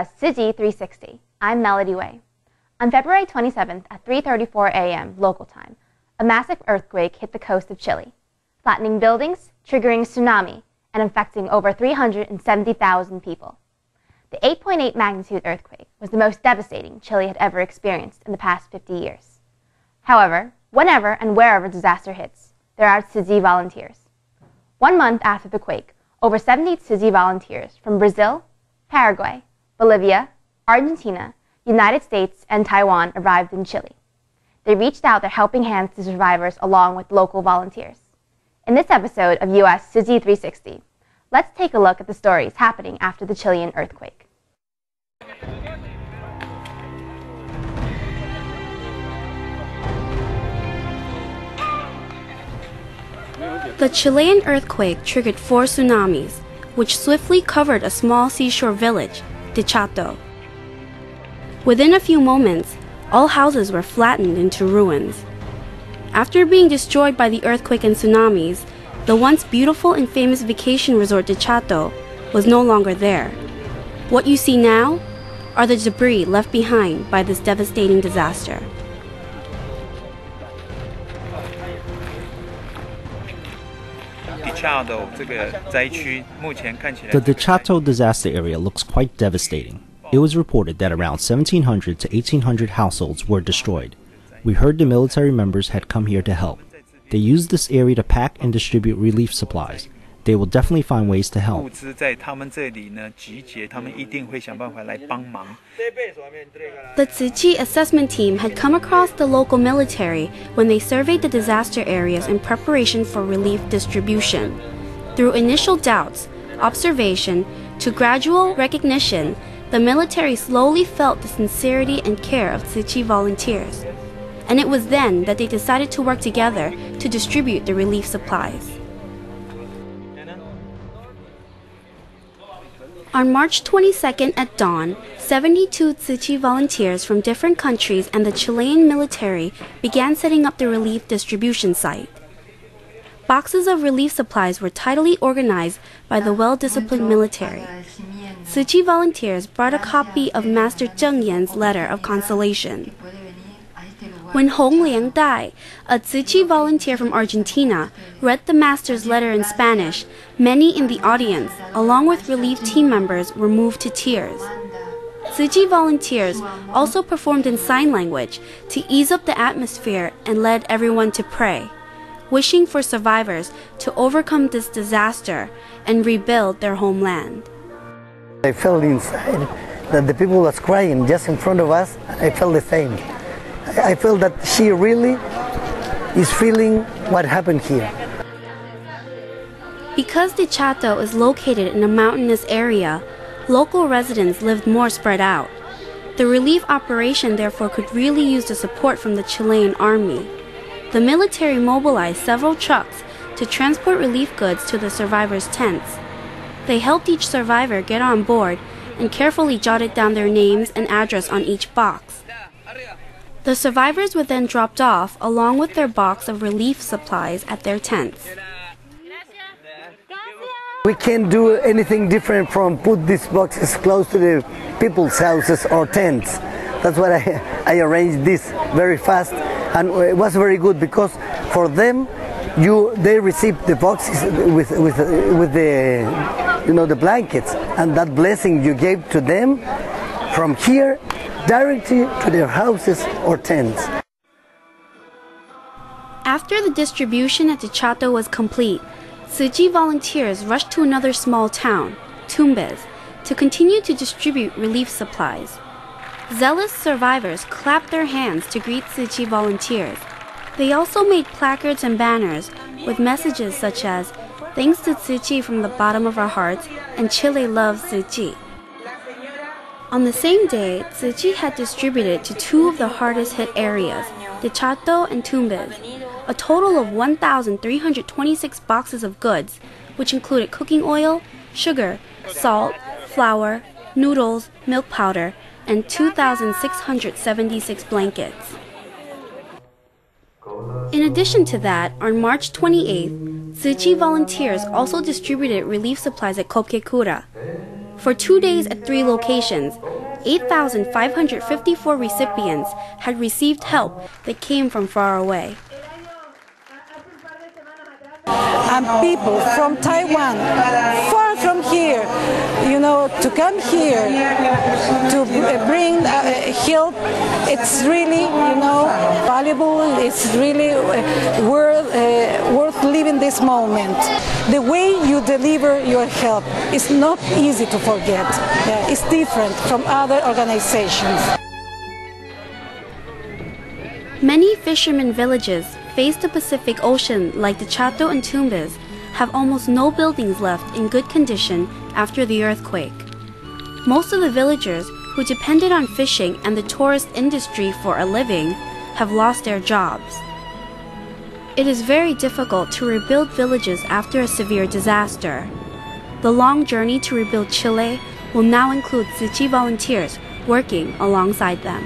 US Tzu Chi 360. I'm Melody Way. On February 27th at 3:34 a.m. local time, a massive earthquake hit the coast of Chile, flattening buildings, triggering a tsunami, and infecting over 370,000 people. The 8.8 magnitude earthquake was the most devastating Chile had ever experienced in the past 50 years. However, whenever and wherever disaster hits, there are Tzu Chi volunteers. 1 month after the quake, over 70 Tzu Chi volunteers from Brazil, Paraguay, Bolivia, Argentina, United States, and Taiwan arrived in Chile. They reached out their helping hands to survivors along with local volunteers. In this episode of US Tzu Chi 360, let's take a look at the stories happening after the Chilean earthquake. The Chilean earthquake triggered 4 tsunamis, which swiftly covered a small seashore village, Dichato. Within a few moments, all houses were flattened into ruins. After being destroyed by the earthquake and tsunamis, the once beautiful and famous vacation resort Dichato was no longer there. What you see now are the debris left behind by this devastating disaster. The Dichato disaster area looks quite devastating. It was reported that around 1,700 to 1,800 households were destroyed. We heard the military members had come here to help. They used this area to pack and distribute relief supplies. They will definitely find ways to help. The Tzu Chi assessment team had come across the local military when they surveyed the disaster areas in preparation for relief distribution. Through initial doubts, observation, to gradual recognition, the military slowly felt the sincerity and care of Tzu Chi volunteers. And it was then that they decided to work together to distribute the relief supplies. On March 22nd at dawn, 72 Tzu Chi volunteers from different countries and the Chilean military began setting up the relief distribution site. Boxes of relief supplies were tidily organized by the well-disciplined military. Tzu Chi volunteers brought a copy of Master Zheng Yan's letter of consolation. When Hong Liang Dai, a Tzu Chi volunteer from Argentina, read the master's letter in Spanish, many in the audience, along with relief team members, were moved to tears. Tzu Chi volunteers also performed in sign language to ease up the atmosphere and led everyone to pray, wishing for survivors to overcome this disaster and rebuild their homeland. I felt inside that the people was crying just in front of us. I felt the same. I felt that she really is feeling what happened here. Because Dichato is located in a mountainous area, local residents lived more spread out. The relief operation therefore could really use the support from the Chilean army. The military mobilized several trucks to transport relief goods to the survivors' tents. They helped each survivor get on board and carefully jotted down their names and address on each box. The survivors were then dropped off along with their box of relief supplies at their tents. We can't do anything different from put these boxes close to the people's houses or tents. That's why I arranged this very fast, and it was very good because for them, they received the boxes with the the blankets, and that blessing you gave to them from here directly to their houses or tents. After the distribution at Dichato was complete, Tzu Chi volunteers rushed to another small town, Tumbes, to continue to distribute relief supplies. Zealous survivors clapped their hands to greet Tzu Chi volunteers. They also made placards and banners with messages such as, "Thanks to Tzu Chi from the bottom of our hearts," and "Chile loves Tzu Chi." On the same day, Tzu Chi had distributed to 2 of the hardest hit areas, Dichato and Tumbes, a total of 1,326 boxes of goods, which included cooking oil, sugar, salt, flour, noodles, milk powder, and 2,676 blankets. In addition to that, on March 28th, Tzu Chi volunteers also distributed relief supplies at Copquecura. For 2 days at 3 locations, 8,554 recipients had received help that came from far away. And people from Taiwan, far from here, to come here to bring help, it's really, valuable. It's really worth living this moment. The way you deliver your help is not easy to forget. It's different from other organizations. Many fishermen villages face the Pacific Ocean like the Chato and Tumbes have almost no buildings left in good condition after the earthquake. Most of the villagers who depended on fishing and the tourist industry for a living have lost their jobs. It is very difficult to rebuild villages after a severe disaster. The long journey to rebuild Chile will now include Tzu Chi volunteers working alongside them.